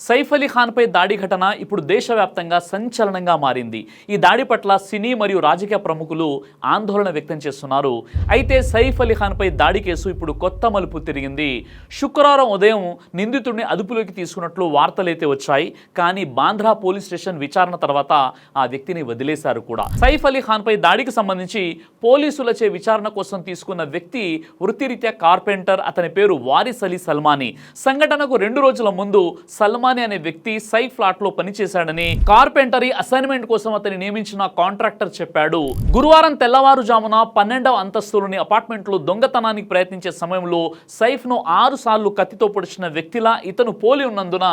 సైఫ్ అలీ ఖాన్పై దాడి ఘటన ఇప్పుడు దేశవ్యాప్తంగా సంచలనంగా మారింది. ఈ దాడి పట్ల సినీ మరియు రాజకీయ ప్రముఖులు ఆందోళన వ్యక్తం చేస్తున్నారు. అయితే సైఫ్ అలీ ఖాన్పై దాడి కేసు ఇప్పుడు కొత్త మలుపు తిరిగింది. శుక్రవారం ఉదయం నిందితుడిని అదుపులోకి తీసుకున్నట్లు వార్తలైతే వచ్చాయి. కానీ బాంద్రా పోలీస్ స్టేషన్ విచారణ తర్వాత ఆ వ్యక్తిని వదిలేశారు కూడా. సైఫ్ అలీ ఖాన్పై దాడికి సంబంధించి పోలీసులచే విచారణ కోసం తీసుకున్న వ్యక్తి వృత్తిరీత్యా కార్పెంటర్. అతని పేరు వారిస్ అలీ సల్మానీ. సంఘటనకు 2 రోజుల ముందు సల్మానీ అనే వ్యక్తి సైఫ్ ఫ్లాట్ లో పనిచేశాడని, కార్పెంటరీ అసైన్మెంట్ కోసం అతని నియమించిన కాంట్రాక్టర్ చెప్పాడు. గురువారం తెల్లవారుజామున 12వ అంతస్తులోని అపార్ట్మెంట్ లో దొంగతనానికి ప్రయత్నించే సమయంలో సైఫ్ ను 6 సార్లు కత్తితో పొడిచిన వ్యక్తిలా ఇతను పోలి ఉన్నందున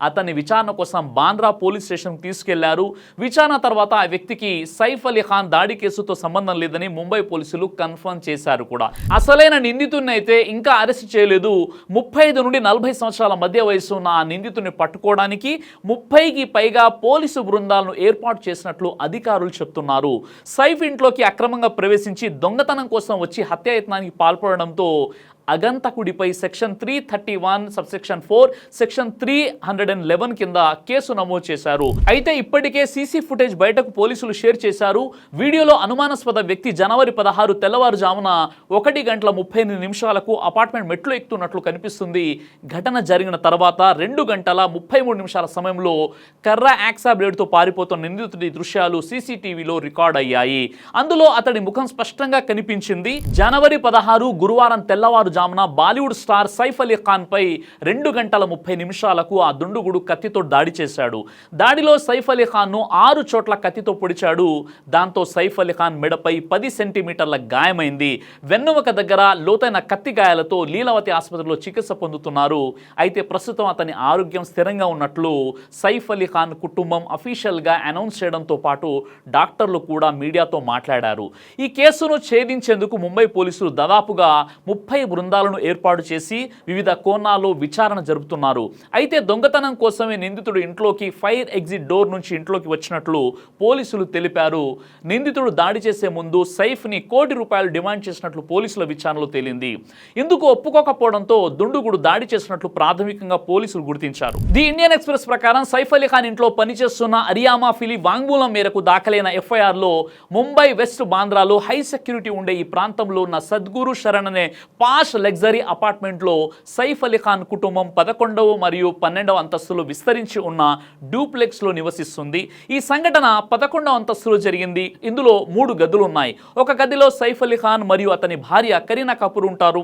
అతన్ని విచారణ కోసం బాంద్రా పోలీస్ స్టేషన్ తీసుకెళ్లారు. విచారణ తర్వాత ఆ వ్యక్తికి సైఫ్ అలీ ఖాన్ దాడి కేసుతో సంబంధం లేదని ముంబై పోలీసులు కన్ఫర్మ్ చేశారు కూడా. అసలైన నిందితుడిని అయితే ఇంకా అరెస్ట్ చేయలేదు. 35 నుండి 40 సంవత్సరాల మధ్య వయసు ఉన్న ఆ నిందితుడిని పట్టుకోవడానికి 30కి పైగా పోలీసు బృందాలను ఏర్పాటు చేసినట్లు అధికారులు చెప్తున్నారు. సైఫ్ ఇంట్లోకి అక్రమంగా ప్రవేశించి దొంగతనం కోసం వచ్చి హత్యాయత్నానికి పాల్పడడంతో అగంతకుడిపై సెక్షన్ 331 సబ్సెక్షన్ 4 సెక్షన్ 311 కింద కేసు నమోదు చేశారు. అయితే ఇప్పటికే సీసీ ఫుటేజ్ బయటకు పోలీసులు షేర్ చేశారు. వీడియోలో అనుమానాస్పద వ్యక్తి జనవరి 16 తెల్లవారుజామున 1:38 అపార్ట్మెంట్ మెట్లు ఎక్కుతున్నట్లు కనిపిస్తుంది. ఘటన జరిగిన తర్వాత 2:33 సమయంలో కర్ర యాక్సా బ్లేడ్తో పారిపోతున్న నిందితుడి దృశ్యాలు సీసీటీవీలో రికార్డ్ అయ్యాయి. అందులో అతడి ముఖం స్పష్టంగా కనిపించింది. జనవరి 16 గురువారం తెల్లవారు జామున బాలీవుడ్ స్టార్ సైఫ్ అలీ ఖాన్ పై 2:30 ఆ దుండుగుడు కత్తితో దాడి చేశాడు. దాడిలో సైఫ్ అలీ ఖాన్ ను 6 చోట్ల కత్తితో పొడిచాడు. దాంతో సైఫ్ అలీ ఖాన్ మెడపై 10 సెంటీమీటర్ల గాయమైంది. వెన్నుముక దగ్గర లోతైన కత్తి గాయాలతో లీలావతి ఆసుపత్రిలో చికిత్స పొందుతున్నారు. అయితే ప్రస్తుతం అతని ఆరోగ్యం స్థిరంగా ఉన్నట్లు సైఫ్ అలీ ఖాన్ కుటుంబం అఫీషియల్ గా అనౌన్స్ చేయడంతో పాటు డాక్టర్లు కూడా మీడియాతో మాట్లాడారు. ఈ కేసును ఛేదించేందుకు ముంబై పోలీసులు దాదాపుగా 30 బృందాలను ఏర్పాటు చేసి వివిధ కోణాల్లో విచారణ జరుపుతున్నారు. అయితే దొంగతనం కోసమే నిందితుడు ఇంట్లోకి ఫైర్ ఎగ్జిట్ డోర్ నుంచి ఇంట్లోకి వచ్చినట్లు పోలీసులు తెలిపారు. నిందితుడు దాడి చేసే ముందు సైఫ్ ని ₹1 కోటి డిమాండ్ చేసినట్లు పోలీసుల విచారణలో తేలింది. ఇందుకు ఒప్పుకోకపోవడంతో దుండుగుడు దాడి చేసినట్లు ప్రాథమికంగా పోలీసులు గుర్తించారు. ది ఇండియన్ ఎక్స్ప్రెస్ ప్రకారం సైఫ్ అలీ ఖాన్ ఇంట్లో పనిచేస్తున్న అరియామా ఫిలిప్ వాంగ్మూలం మేరకు దాఖలైన FIR లో ముంబై వెస్ట్ బాంద్రాలో హై సెక్యూరిటీ ఉండే ఈ ప్రాంతంలో ఉన్న సద్గురు శరణ్ అనే పాష్ లగ్జరీ అపార్ట్మెంట్లో సైఫ్ అలీ ఖాన్ కుటుంబం 11వ మరియు 12వ అంతస్తులు విస్తరించి ఉన్న డూప్లెక్స్ లో నివసిస్తుంది. ఈ సంఘటన 11వ అంతస్తులో జరిగింది. ఇందులో 3 గదులు ఉన్నాయి. ఒక గదిలో సైఫ్ అలీ ఖాన్ మరియు అతని భార్య కరీనా కపూర్ ఉంటారు.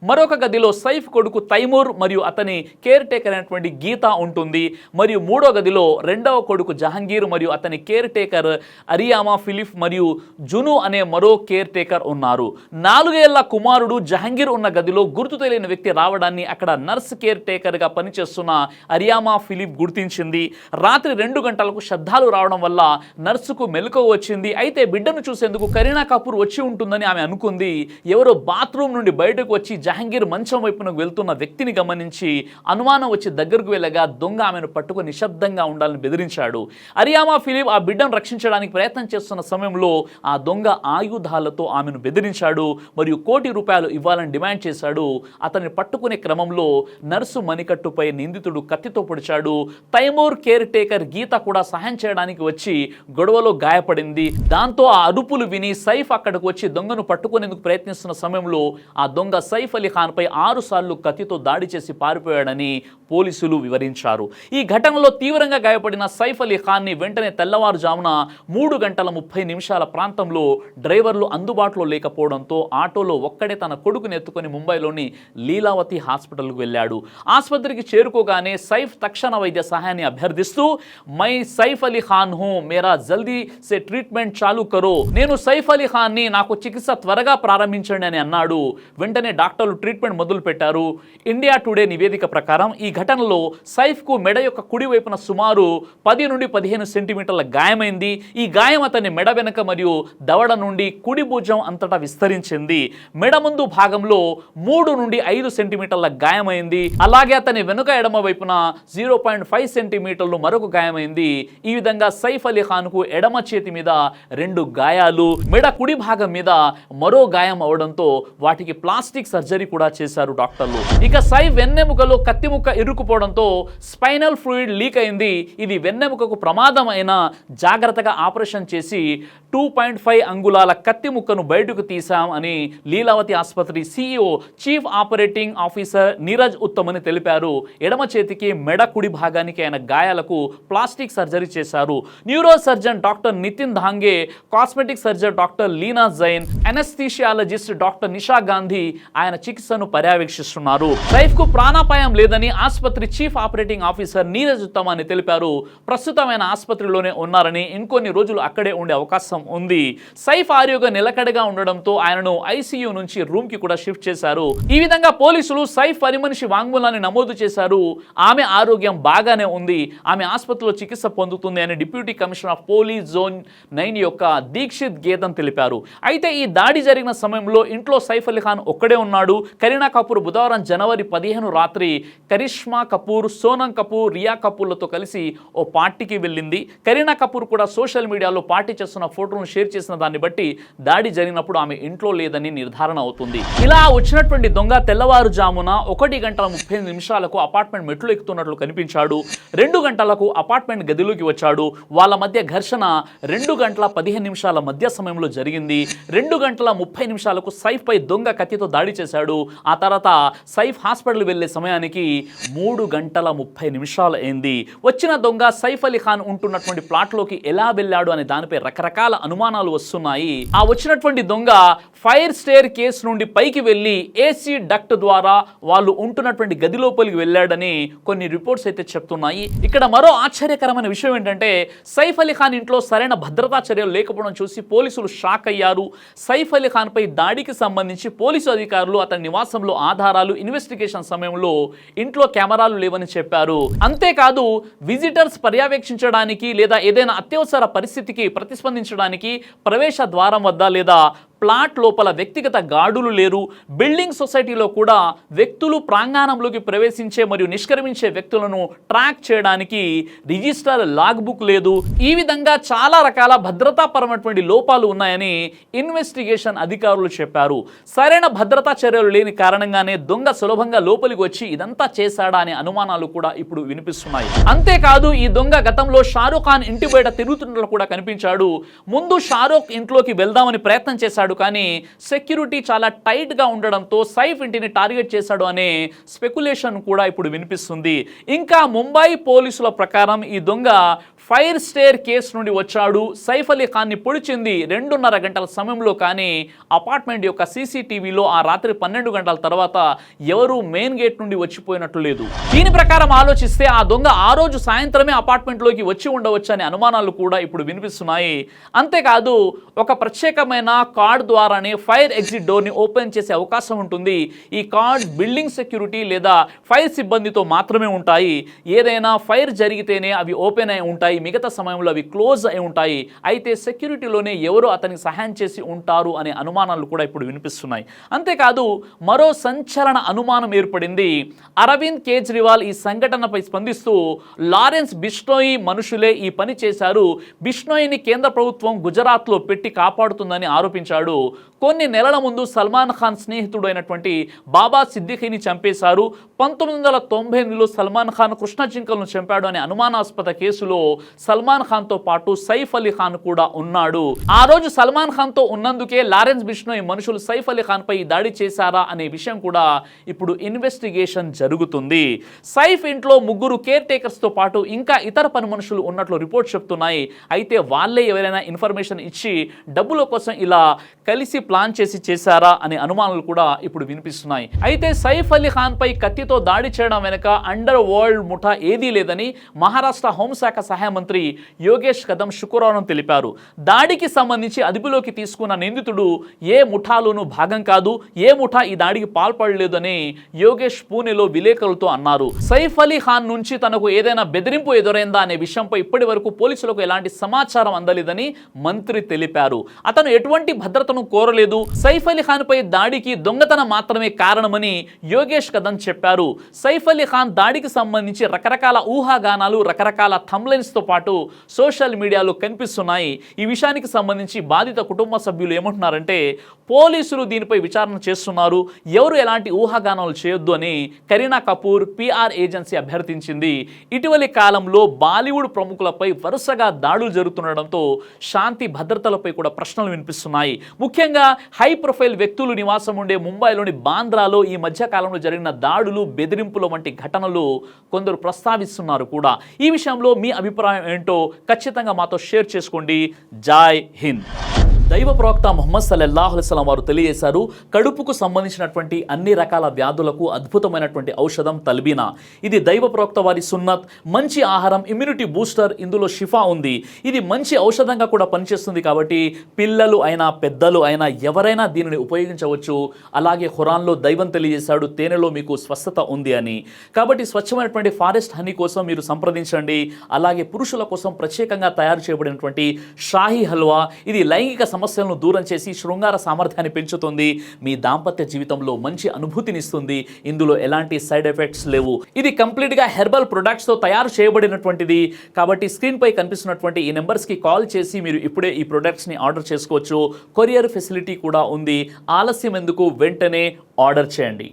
మరొక గదిలో సైఫ్ కొడుకు తైమూర్ మరియు అతని కేర్ టేకర్ అయినటువంటి గీత ఉంటుంది. మరియు 3వ గదిలో 2వ కొడుకు జహంగీర్ మరియు అతని కేర్ టేకర్ అరియామా ఫిలిప్ మరియు జును అనే మరో కేర్ టేకర్ ఉన్నారు. 4 ఏళ్ల కుమారుడు జహంగీర్ ఉన్న గదిలో గుర్తు తెలియని వ్యక్తి రావడాన్ని అక్కడ నర్స్ కేర్ టేకర్ గా పనిచేస్తున్న అరియామా ఫిలిప్ గుర్తించింది. రాత్రి 2 గంటలకు శబ్దాలు రావడం వల్ల నర్సుకు మెలకువ వచ్చింది. అయితే బిడ్డను చూసేందుకు కరీనా కపూర్ వచ్చి ఉంటుందని ఆమె అనుకుంది. ఎవరో బాత్రూమ్ నుండి బయటకు వచ్చి జహంగీర్ మంచం వైపునకు వెళ్తున్న వ్యక్తిని గమనించి అనుమానం వచ్చి దగ్గరకు వెళ్ళగా దొంగ ఆమెను పట్టుకుని నిశ్శబ్దంగా ఉండాలని బెదిరించాడు. అరియామా ఫిలిప్ ఆ బిడ్డను రక్షించడానికి ప్రయత్నం చేస్తున్న సమయంలో ఆ దొంగ ఆయుధాలతో ఆమెను బెదిరించాడు మరియు ₹1 కోటి ఇవ్వాలని డిమాండ్ చేశాడు. అతన్ని పట్టుకునే క్రమంలో నర్సు మణికట్టుపై నిందితుడు కత్తితో పొడిచాడు. తైమూర్ కేర్ టేకర్ గీత కూడా సహాయం చేయడానికి వచ్చి గొడవలో గాయపడింది. దాంతో ఆ అరుపులు విని సైఫ్ అక్కడికి వచ్చి దొంగను పట్టుకునేందుకు ప్రయత్నిస్తున్న సమయంలో ఆ దొంగ సైఫ్ అలీ ఖాన్ పై 6 సార్లు కత్తితో దాడి చేసి పారిపోయాడని పోలీసులు వివరించారు. ఈ ఘటనలో తీవ్రంగా గాయపడిన సైఫ్ అలీ ఖాన్ ని వెంటనే తెల్లవారుజామున 3:30 ప్రాంతంలో డ్రైవర్లు అందుబాటులో లేకపోవడంతో ఆటోలో ఒక్కడే తన కొడుకుని ఎత్తుకొని ముంబైలోని లీలావతి హాస్పిటల్కు వెళ్ళాడు. ఆసుపత్రికి చేరుకోగానే సైఫ్ తక్షణ వైద్య సహాయాన్ని అభ్యర్థిస్తూ మై సైఫ్ అలీ ఖాన్ హూ, మేరా జల్దీ సే ట్రీట్మెంట్ చాలు కరో, నేను సైఫ్ అలీ ఖాన్ ని, నాకు చికిత్స త్వరగా ప్రారంభించండి అని అన్నాడు. వెంటనే డాక్టర్లు ట్రీట్మెంట్ మొదలు పెట్టారు. ఇండియా టుడే నివేదిక ప్రకారం ఈ ఘటనలో సైఫ్ కు మెడ యొక్క కుడి వైపున సుమారు 10 నుండి 15 సెంటీమీటర్ల గాయమైంది. ఈ గాయం అతని మెడ వెనుక మరియు దవడ నుండి కుడి భుజం అంతటా విస్తరించింది. మెడ ముందు భాగంలో 3 నుండి 5 సెంటీమీటర్ల గాయమైంది. అలాగే అతని వెనుక ఎడమ వైపున 0.5 సెంటీమీటర్లు మరొక గాయమైంది. ఈ విధంగా సైఫ్ అలీ ఖాన్ కు ఎడమ చేతి మీద 2 గాయాలు, మెడ కుడి భాగం మీద మరో గాయం అవడంతో వాటికి ప్లాస్టిక్ సర్జరీ సర్జరీ కూడా చేశారు డాక్టర్లు. ఇక సైఫ్ వెన్నెముకలో కత్తి ముక్క ఇరుక్కుపోవడంతో స్పైనల్ ఫ్లూయిడ్ లీక్ అయింది. ఇది వెన్నెముకకు ప్రమాదం అయినా జాగ్రత్తగా ఆపరేషన్ చేసి 2.5 అంగుళాల కత్తి ముక్కను బయటకు తీశాం అని లీలావతి ఆసుపత్రి CEO chief operating officer Neeraj Uttam అని తెలిపారు. ఎడమ చేతికి మెడ కుడి భాగానికి అయిన గాయాలకు ప్లాస్టిక్ సర్జరీ చేశారు. Neuro surgeon doctor Nitin Dhange, cosmetic surgeon doctor Leena Jain, anaesthesiologist doctor Nisha Gandhi ఆయన చికిత్సను పర్యవేక్షిస్తున్నారు. సైఫ్ కు ప్రాణాపాయం లేదని ఆసుపత్రి chief operating officer Neeraj Uttam అని తెలిపారు. ప్రస్తుతం ఆయన ఆసుపత్రిలోనే ఉన్నారని, ఇంకొన్ని రోజులు అక్కడే ఉండే అవకాశం ఉంది. సైఫ్ ఆరోగ్యం నిలకడగా ఉండడంతో ఆయనను ICU నుంచి రూమ్ కి కూడా షిఫ్ట్ చేశారు. ఈ విధంగా పోలీసులు సైఫ్ మనిషి వాంగ్మూలాన్ని నమోదు చేశారు. ఆమె ఆరోగ్యం బాగానే ఉంది, ఆమె ఆసుపత్రిలో చికిత్స పొందుతుంది అని deputy commissioner of police zone 9 యొక్క దీక్షిత్ గేదన్ తెలిపారు. అయితే ఈ దాడి జరిగిన సమయంలో ఇంట్లో సైఫ్ అలీ ఖాన్ ఒక్కడే ఉన్నాడు. కరీనా కపూర్ బుధవారం జనవరి 15 రాత్రి కరిష్మా కపూర్, సోనం కపూర్, రియా కపూర్లతో కలిసి ఓ పార్టీకి వెళ్ళింది. కరీనా కపూర్ కూడా సోషల్ మీడియాలో పార్టీ చేస్తున్న ఫోటోను షేర్ చేసిన దాన్ని బట్టి దాడి జరిగినప్పుడు ఆమె ఇంట్లో లేదని నిర్ధారణ అవుతుంది. ఇలా వచ్చినటువంటి దొంగ తెల్లవారుజామున 1:30 అపార్ట్మెంట్ మెట్లు ఎక్కుతున్నట్లు కనిపించాడు. 2 గంటలకు అపార్ట్మెంట్ గదిలోకి వచ్చాడు. వాళ్ళ మధ్య ఘర్షణ 2:15 మధ్య సమయంలో జరిగింది. 2:30 సైఫ్ పై దొంగ కత్తితో దాడి చేశాడు. ఆ తర్వాత సైఫ్ హాస్పిటల్ వెళ్లే సమయానికి 3:30 అయింది. వచ్చిన దొంగ సైఫ్ అలీ ఖాన్ ఉంటున్నటువంటి ప్లాట్లోకి ఎలా వెళ్ళాడు అనే దానిపై రకరకాల అనుమానాలు వస్తున్నాయి. ఆ వచ్చినటువంటి దొంగ ఫైర్ స్టేర్ కేస్ నుండి పైకి వెళ్లి AC డక్ట్ ద్వారా వాళ్ళు ఉంటున్నటువంటి గది లోపలికి వెళ్ళాడని కొన్ని రిపోర్ట్స్ అయితే చెప్తున్నాయి. ఇక్కడ మరో ఆశ్చర్యకరమైన విషయం ఏంటంటే సైఫ్ అలీ ఖాన్ ఇంట్లో సరైన భద్రతా చర్యలు లేకపోవడం చూసి పోలీసులు షాక్ అయ్యారు. సైఫ్ అలీ ఖాన్ పై దాడికి సంబంధించి పోలీసు అధికారులు అతని నివాసంలో ఆధారాలు, ఇన్వెస్టిగేషన్ సమయంలో ఇంట్లో కెమెరాలు లేవని చెప్పారు. అంతేకాదు విజిటర్స్ పర్యవేక్షించడానికి లేదా ఏదైనా అత్యవసర పరిస్థితికి ప్రతిస్పందించడానికి ప్రవేశ ద్వారం వద్ద లేదా ప్లాట్ లోపల వ్యక్తిగత గార్డులు లేరు. బిల్డింగ్ సొసైటీలో కూడా వ్యక్తులు ప్రాంగణంలోకి ప్రవేశించే మరియు నిష్క్రమించే వ్యక్తులను ట్రాక్ చేయడానికి రిజిస్టర్ లాగ్ బుక్ లేదు. ఈ విధంగా చాలా రకాల భద్రతాపరమైనటువంటి లోపాలు ఉన్నాయని ఇన్వెస్టిగేషన్ అధికారులు చెప్పారు. సరైన భద్రతా చర్యలు లేని కారణంగానే దొంగ సులభంగా లోపలికి వచ్చి ఇదంతా చేశాడా అనే అనుమానాలు కూడా ఇప్పుడు వినిపిస్తున్నాయి. అంతేకాదు ఈ దొంగ గతంలో షారూక్ ఖాన్ ఇంటి బయట తిరుగుతున్నట్లు కూడా కనిపించాడు. ముందు షారూక్ ఇంట్లోకి వెళ్దామని ప్రయత్నం చేశాడు, కానీ సెక్యూరిటీ చాలా టైట్ గా ఉండడంతో సైఫ్ ఇంటిని టార్గెట్ చేశాడు అనే స్పెక్యులేషన్ కూడా ఇప్పుడు వినిపిస్తుంది. ఇంకా ముంబై పోలీసుల ప్రకారం ఈ దొంగ ఫైర్ స్టేర్ కేసు నుండి వచ్చాడు. సైఫ్ అలీ ఖాన్ని పొడిచింది 2:30 గంటల సమయంలో, కానీ అపార్ట్మెంట్ యొక్క CCTVలో ఆ రాత్రి 12 గంటల తర్వాత ఎవరు మెయిన్ గేట్ నుండి వచ్చిపోయినట్లు లేదు. దీని ప్రకారం ఆలోచిస్తే ఆ దొంగ ఆ రోజు సాయంత్రమే అపార్ట్మెంట్లోకి వచ్చి ఉండవచ్చు అనే అనుమానాలు కూడా ఇప్పుడు వినిపిస్తున్నాయి. అంతేకాదు ఒక ప్రత్యేకమైన కార్డ్ ద్వారానే ఫైర్ ఎగ్జిట్ డోర్ని ఓపెన్ చేసే అవకాశం ఉంటుంది. ఈ కార్డ్ బిల్డింగ్ సెక్యూరిటీ లేదా ఫైర్ సిబ్బందితో మాత్రమే ఉంటాయి. ఏదైనా ఫైర్ జరిగితేనే అవి ఓపెన్ అయి ఉంటాయి, మిగతా సమయంలో అవి క్లోజ్ అయి ఉంటాయి. అయితే సెక్యూరిటీలోనే ఎవరు అతనికి సహాయం చేసి ఉంటారు అనే అనుమానాలు కూడా ఇప్పుడు వినిపిస్తున్నాయి. అంతేకాదు మరో సంచలన అనుమానం ఏర్పడింది. అరవింద్ కేజ్రీవాల్ ఈ సంఘటనపై స్పందిస్తూ లారెన్స్ బిష్నోయి మనుషులే ఈ పని చేశారు, బిష్నోయిని కేంద్ర ప్రభుత్వం గుజరాత్లో పెట్టి కాపాడుతుందని ఆరోపించాడు. కొన్ని నెలల ముందు సల్మాన్ ఖాన్ స్నేహితుడు అయినటువంటి బాబా సిద్దిఖీని చంపేశారు. 1998లో సల్మాన్ ఖాన్ కృష్ణ జింకలను చంపాడు అనే అనుమానాస్పద కేసులో సల్మాన్ ఖాన్ తో పాటు సైఫ్ అలీ ఖాన్ కూడా ఉన్నాడు. ఆ రోజు సల్మాన్ ఖాన్ తో ఉన్నందుకే లారెన్స్ బిష్నోయి మనుషులు సైఫ్ అలీ ఖాన్ పై దాడి చేశారా అనే విషయం కూడా ఇప్పుడు ఇన్వెస్టిగేషన్ జరుగుతుంది. సైఫ్ ఇంట్లో 3 కేర్ టేకర్స్ తో పాటు ఇంకా ఇతర పని మనుషులు ఉన్నట్లు రిపోర్ట్ చెప్తున్నాయి. అయితే వాళ్ళే ఎవరైనా ఇన్ఫర్మేషన్ ఇచ్చి డబ్బుల కోసం ఇలా కలిసి ప్లాన్ చేసి చేశారా అనే అనుమానాలు కూడా ఇప్పుడు వినిపిస్తున్నాయి. అయితే సైఫ్ అలీ ఖాన్ పై కత్తితో దాడి చేయడం వెనుక అండర్ వరల్డ్ ముఠా ఏదీ లేదని మహారాష్ట్ర హోంశాఖ సహాయ మంత్రి యోగేష్ కదమ్ శుక్రవారం తెలిపారు. దాడికి సంబంధించి అదుపులోకి తీసుకున్న నిందితుడు ఏ ముఠాలోనూ భాగం కాదు, ఏ ముఠా ఈ దాడికి పాల్పడలేదని యోగేష్ పూణేలో విలేకరులతో అన్నారు. సైఫ్ అలీ ఖాన్ నుంచి తనకు ఏదైనా బెదిరింపు ఎదురైందా అనే విషయంపై ఇప్పటి వరకు పోలీసులకు ఎలాంటి సమాచారం అందలేదని మంత్రి తెలిపారు. అతను ఎటువంటి భద్రతను కోరలేదు. సైఫ్ అలీ ఖాన్ పై దాడికి దొంగతనం మాత్రమే కారణమని యోగేష్ కదమ్ చెప్పారు. సైఫ్ అలీ ఖాన్ దాడికి సంబంధించి రకరకాల ఊహాగానాలు, రకరకాల థంబ్లైన్స్ తో పాటు సోషల్ మీడియాలో కనిపిస్తున్నాయి. ఈ విషయానికి సంబంధించి బాధిత కుటుంబ సభ్యులు ఏమంటున్నారంటే పోలీసులు దీనిపై విచారణ చేస్తున్నారు, ఎవరు ఎలాంటి ఊహాగానాలు చేయొద్దు అని కరీనా కపూర్ PR ఏజెన్సీ అభ్యర్థించింది. ఇటీవలి కాలంలో బాలీవుడ్ ప్రముఖులపై వరుసగా దాడులు జరుగుతుండడంతో శాంతి భద్రతలపై కూడా ప్రశ్నలు వినిపిస్తున్నాయి. ముఖ్యంగా హై ప్రొఫైల్ వ్యక్తులు నివాసం ఉండే ముంబైలోని బాంద్రాలో ఈ మధ్య కాలంలో జరిగిన దాడులు, బెదిరింపుల వంటి ఘటనలు కొందరు ప్రస్తావిస్తున్నారు కూడా. ఈ విషయంలో మీ అభిప్రాయం ఏంటో ఖచ్చితంగా మాతో షేర్ చేసుకోండి. జై హింద్. దైవ ప్రవక్త ముహమ్మద్ సల్లల్లాహు అలైహి వసల్లం వారు తెలియజేశారు, కడుపుకు సంబంధించినటువంటి అన్ని రకాల వ్యాధులకు అద్భుతమైనటువంటి ఔషధం తల్బీనా. ఇది దైవ ప్రవక్త వారి సున్నత్, మంచి ఆహారం, ఇమ్యూనిటీ బూస్టర్, ఇందులో షిఫా ఉంది. ఇది మంచి ఔషధంగా కూడా పనిచేస్తుంది కాబట్టి పిల్లలు అయినా పెద్దలు అయినా ఎవరైనా దీనిని ఉపయోగించవచ్చు. అలాగే ఖురాన్లో దైవం తెలియజేశాడు, తేనెలో మీకు స్వస్థత ఉంది అని. కాబట్టి స్వచ్ఛమైనటువంటి ఫారెస్ట్ హనీ కోసం మీరు సంప్రదించండి. అలాగే పురుషుల కోసం ప్రత్యేకంగా తయారు చేయబడినటువంటి షాహీ హల్వా, ఇది లైంగిక సమస్యలను దూరం చేసి శృంగార సామర్థ్యాన్ని పెంచుతుంది, మీ దాంపత్య జీవితంలో మంచి అనుభూతినిస్తుంది. ఇందులో ఎలాంటి సైడ్ ఎఫెక్ట్స్ లేవు. ఇది కంప్లీట్గా హెర్బల్ ప్రొడక్ట్స్తో తయారు చేయబడినటువంటిది. కాబట్టి స్క్రీన్పై కనిపిస్తున్నటువంటి ఈ నెంబర్స్కి కాల్ చేసి మీరు ఇప్పుడే ఈ ప్రొడక్ట్స్ని ఆర్డర్ చేసుకోవచ్చు. కొరియర్ ఫెసిలిటీ కూడా ఉంది. ఆలస్యం ఎందుకు, వెంటనే ఆర్డర్ చేయండి.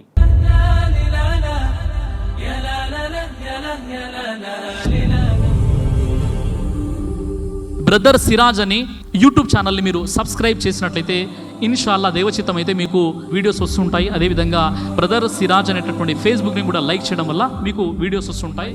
బ్రదర్ సిరాజ్ అని యూట్యూబ్ ఛానల్ని మీరు సబ్స్క్రైబ్ చేసినట్లయితే ఇన్షాల్లా దేవచిత్తం అయితే మీకు వీడియోస్ వస్తుంటాయి. అదేవిధంగా బ్రదర్ సిరాజ్ అనేటటువంటి ఫేస్బుక్ని కూడా లైక్ చేయడం వల్ల మీకు వీడియోస్ వస్తుంటాయి.